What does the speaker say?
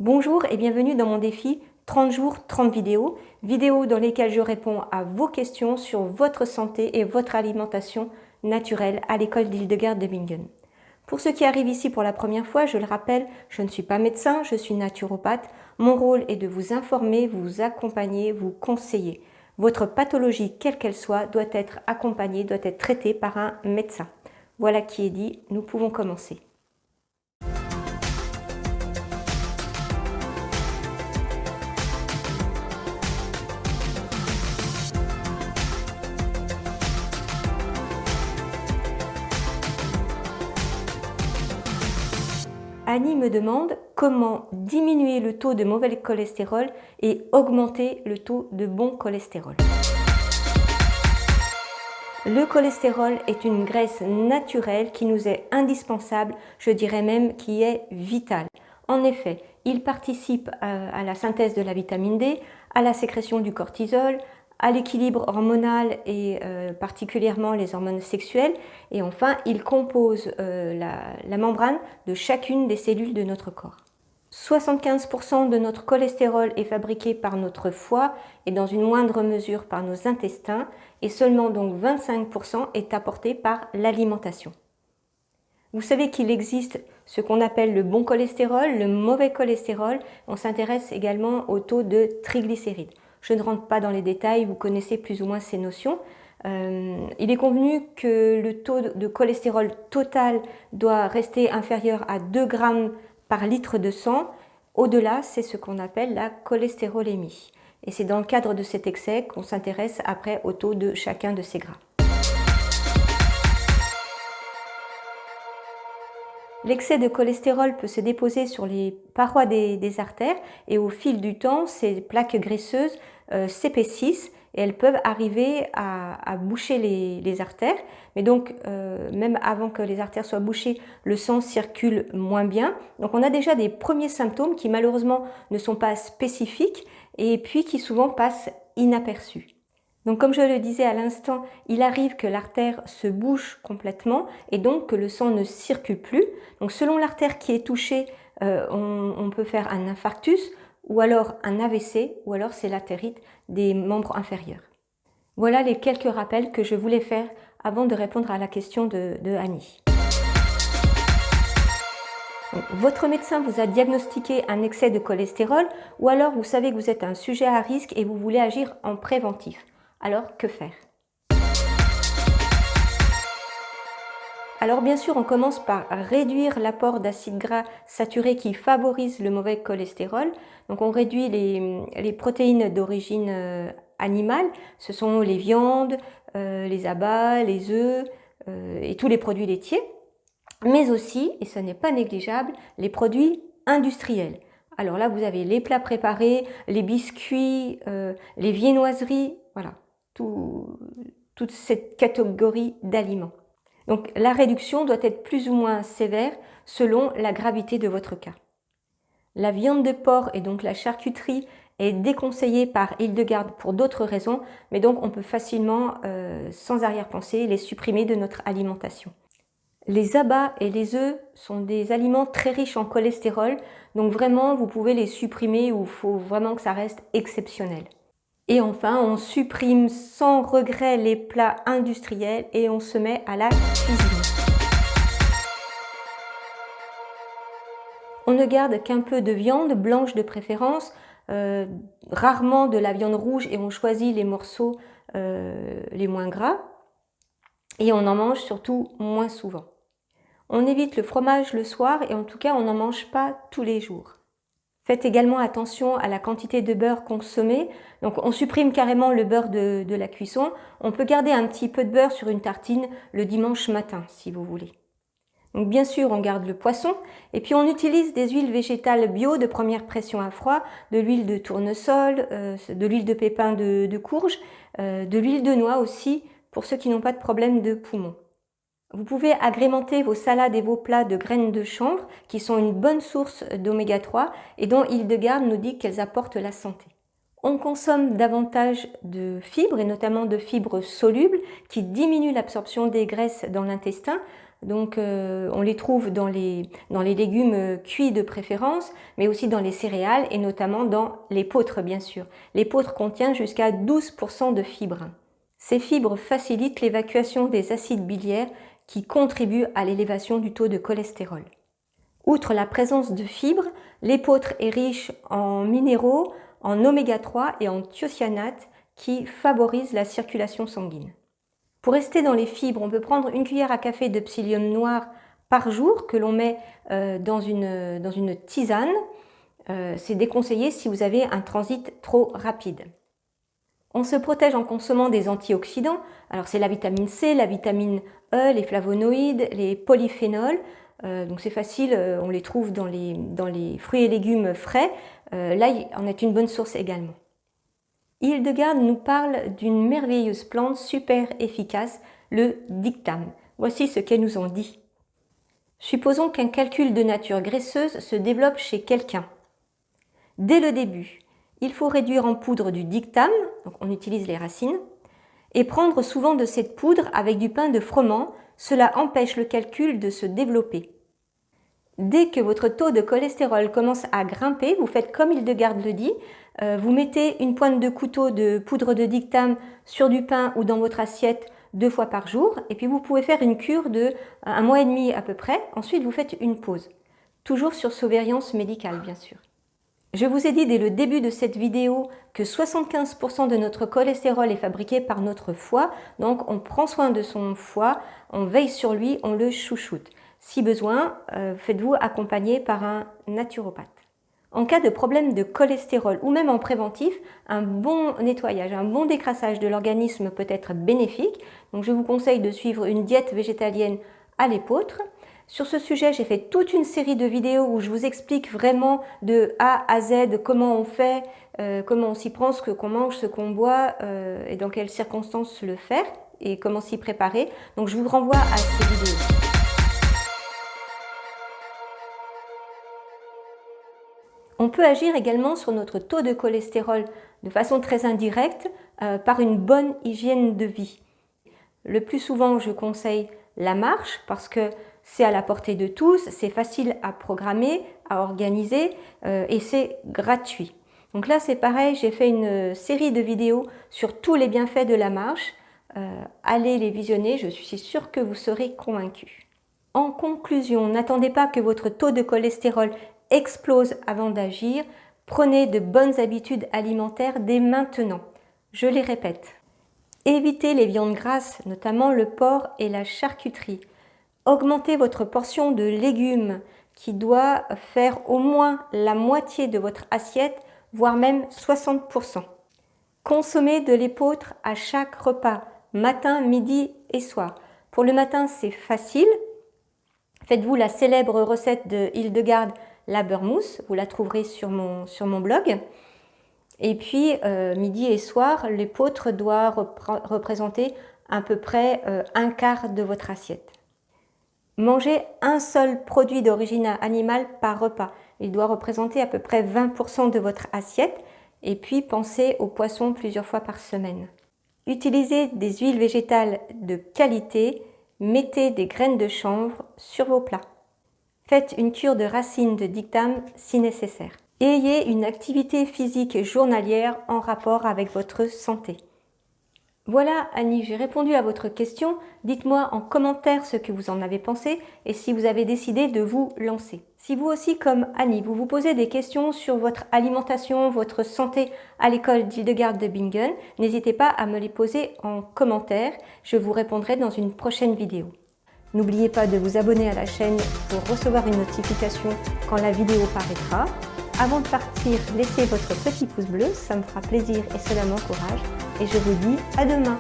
Bonjour et bienvenue dans mon défi 30 jours, 30 vidéos. Vidéos dans lesquelles je réponds à vos questions sur votre santé et votre alimentation naturelle à l'école d'Hildegard de Bingen. Pour ceux qui arrivent ici pour la première fois, je le rappelle, je ne suis pas médecin, je suis naturopathe. Mon rôle est de vous informer, vous accompagner, vous conseiller. Votre pathologie, quelle qu'elle soit, doit être accompagnée, doit être traitée par un médecin. Voilà qui est dit, nous pouvons commencer. Annie me demande comment diminuer le taux de mauvais cholestérol et augmenter le taux de bon cholestérol. Le cholestérol est une graisse naturelle qui nous est indispensable, je dirais même qui est vitale. En effet, il participe à la synthèse de la vitamine D, à la sécrétion du cortisol, à l'équilibre hormonal et particulièrement les hormones sexuelles. Et enfin, il compose la membrane de chacune des cellules de notre corps. 75% de notre cholestérol est fabriqué par notre foie et dans une moindre mesure par nos intestins et seulement donc 25% est apporté par l'alimentation. Vous savez qu'il existe ce qu'on appelle le bon cholestérol, le mauvais cholestérol. On s'intéresse également au taux de triglycérides. Je ne rentre pas dans les détails, vous connaissez plus ou moins ces notions. Il est convenu que le taux de cholestérol total doit rester inférieur à 2 grammes par litre de sang. Au-delà, c'est ce qu'on appelle la cholestérolémie. Et c'est dans le cadre de cet excès qu'on s'intéresse après au taux de chacun de ces gras. L'excès de cholestérol peut se déposer sur les parois des artères et au fil du temps, ces plaques graisseuses s'épaississent et elles peuvent arriver à boucher les artères. Mais donc, même avant que les artères soient bouchées, le sang circule moins bien. Donc, on a déjà des premiers symptômes qui malheureusement ne sont pas spécifiques et puis qui souvent passent inaperçus. Donc comme je le disais à l'instant, il arrive que l'artère se bouche complètement et donc que le sang ne circule plus. Donc selon l'artère qui est touchée, on peut faire un infarctus ou alors un AVC ou alors c'est latérite des membres inférieurs. Voilà les quelques rappels que je voulais faire avant de répondre à la question de Annie. Donc, votre médecin vous a diagnostiqué un excès de cholestérol ou alors vous savez que vous êtes un sujet à risque et vous voulez agir en préventif. Alors, que faire? Alors bien sûr, on commence par réduire l'apport d'acides gras saturés qui favorisent le mauvais cholestérol. Donc on réduit les protéines d'origine animale, ce sont les viandes, les abats, les œufs et tous les produits laitiers, mais aussi, et ce n'est pas négligeable, les produits industriels. Alors là, vous avez les plats préparés, les biscuits, les viennoiseries, voilà. Toute cette catégorie d'aliments. Donc la réduction doit être plus ou moins sévère selon la gravité de votre cas. La viande de porc et donc la charcuterie est déconseillée par Hildegard pour d'autres raisons, mais donc on peut facilement, sans arrière-pensée, les supprimer de notre alimentation. Les abats et les œufs sont des aliments très riches en cholestérol, donc vraiment vous pouvez les supprimer ou il faut vraiment que ça reste exceptionnel. Et enfin, on supprime sans regret les plats industriels et on se met à la cuisine. On ne garde qu'un peu de viande blanche de préférence, rarement de la viande rouge et on choisit les morceaux les moins gras. Et on en mange surtout moins souvent. On évite le fromage le soir et en tout cas on n'en mange pas tous les jours. Faites également attention à la quantité de beurre consommée. Donc on supprime carrément le beurre de la cuisson. On peut garder un petit peu de beurre sur une tartine le dimanche matin si vous voulez. Donc bien sûr on garde le poisson et puis on utilise des huiles végétales bio de première pression à froid, de l'huile de tournesol, de l'huile de pépins de courge, de l'huile de noix aussi pour ceux qui n'ont pas de problème de poumon. Vous pouvez agrémenter vos salades et vos plats de graines de chanvre qui sont une bonne source d'oméga 3 et dont Hildegard nous dit qu'elles apportent la santé. On consomme davantage de fibres et notamment de fibres solubles qui diminuent l'absorption des graisses dans l'intestin. Donc on les trouve dans les légumes cuits de préférence, mais aussi dans les céréales et notamment dans l'épeautre bien sûr. L'épeautre contient jusqu'à 12% de fibres. Ces fibres facilitent l'évacuation des acides biliaires qui contribuent à l'élévation du taux de cholestérol. Outre la présence de fibres, l'épeautre est riche en minéraux, en oméga 3 et en thiocyanate qui favorisent la circulation sanguine. Pour rester dans les fibres, on peut prendre une cuillère à café de psyllium noir par jour que l'on met dans une tisane. C'est déconseillé si vous avez un transit trop rapide. On se protège en consommant des antioxydants. Alors c'est la vitamine C, la vitamine E, les flavonoïdes, les polyphénols. Donc c'est facile, on les trouve dans les fruits et légumes frais. Là, en est une bonne source également. Hildegarde nous parle d'une merveilleuse plante super efficace, le dictame. Voici ce qu'elle nous en dit. Supposons qu'un calcul de nature graisseuse se développe chez quelqu'un. Dès le début, il faut réduire en poudre du dictame, donc on utilise les racines, et prendre souvent de cette poudre avec du pain de froment, cela empêche le calcul de se développer. Dès que votre taux de cholestérol commence à grimper, vous faites comme Hildegarde le dit, vous mettez une pointe de couteau de poudre de dictame sur du pain ou dans votre assiette 2 fois par jour, et puis vous pouvez faire une cure de 1 mois et demi à peu près, ensuite vous faites une pause. Toujours sur surveillance médicale bien sûr. Je vous ai dit dès le début de cette vidéo que 75% de notre cholestérol est fabriqué par notre foie, donc on prend soin de son foie, on veille sur lui, on le chouchoute. Si besoin, faites-vous accompagner par un naturopathe. En cas de problème de cholestérol ou même en préventif, un bon nettoyage, un bon décrassage de l'organisme peut être bénéfique. Donc je vous conseille de suivre une diète végétalienne à l'épeautre. Sur ce sujet, j'ai fait toute une série de vidéos où je vous explique vraiment de A à Z comment on fait, comment on s'y prend, ce qu'on mange, ce qu'on boit et dans quelles circonstances le faire et comment s'y préparer. Donc je vous renvoie à ces vidéos. On peut agir également sur notre taux de cholestérol de façon très indirecte par une bonne hygiène de vie. Le plus souvent, je conseille la marche parce que c'est à la portée de tous, c'est facile à programmer, à organiser et c'est gratuit. Donc là, c'est pareil, j'ai fait une série de vidéos sur tous les bienfaits de la marche. Allez les visionner, je suis sûre que vous serez convaincus. En conclusion, n'attendez pas que votre taux de cholestérol explose avant d'agir. Prenez de bonnes habitudes alimentaires dès maintenant. Je les répète. Évitez les viandes grasses, notamment le porc et la charcuterie. Augmentez votre portion de légumes qui doit faire au moins la moitié de votre assiette, voire même 60%. Consommez de l'épeautre à chaque repas, matin, midi et soir. Pour le matin, c'est facile. Faites-vous la célèbre recette de Hildegarde, la beurre mousse, vous la trouverez sur mon blog. Et puis, midi et soir, l'épeautre doit représenter à peu près un quart de votre assiette. Mangez un seul produit d'origine animale par repas. Il doit représenter à peu près 20% de votre assiette. Et puis, pensez aux poissons plusieurs fois par semaine. Utilisez des huiles végétales de qualité. Mettez des graines de chanvre sur vos plats. Faites une cure de racines de dictame si nécessaire. Ayez une activité physique journalière en rapport avec votre santé. Voilà Annie, j'ai répondu à votre question. Dites-moi en commentaire ce que vous en avez pensé et si vous avez décidé de vous lancer. Si vous aussi, comme Annie, vous vous posez des questions sur votre alimentation, votre santé à l'école d'Hildegarde de Bingen, n'hésitez pas à me les poser en commentaire. Je vous répondrai dans une prochaine vidéo. N'oubliez pas de vous abonner à la chaîne pour recevoir une notification quand la vidéo paraîtra. Avant de partir, laissez votre petit pouce bleu, ça me fera plaisir et cela m'encourage. Et je vous dis à demain.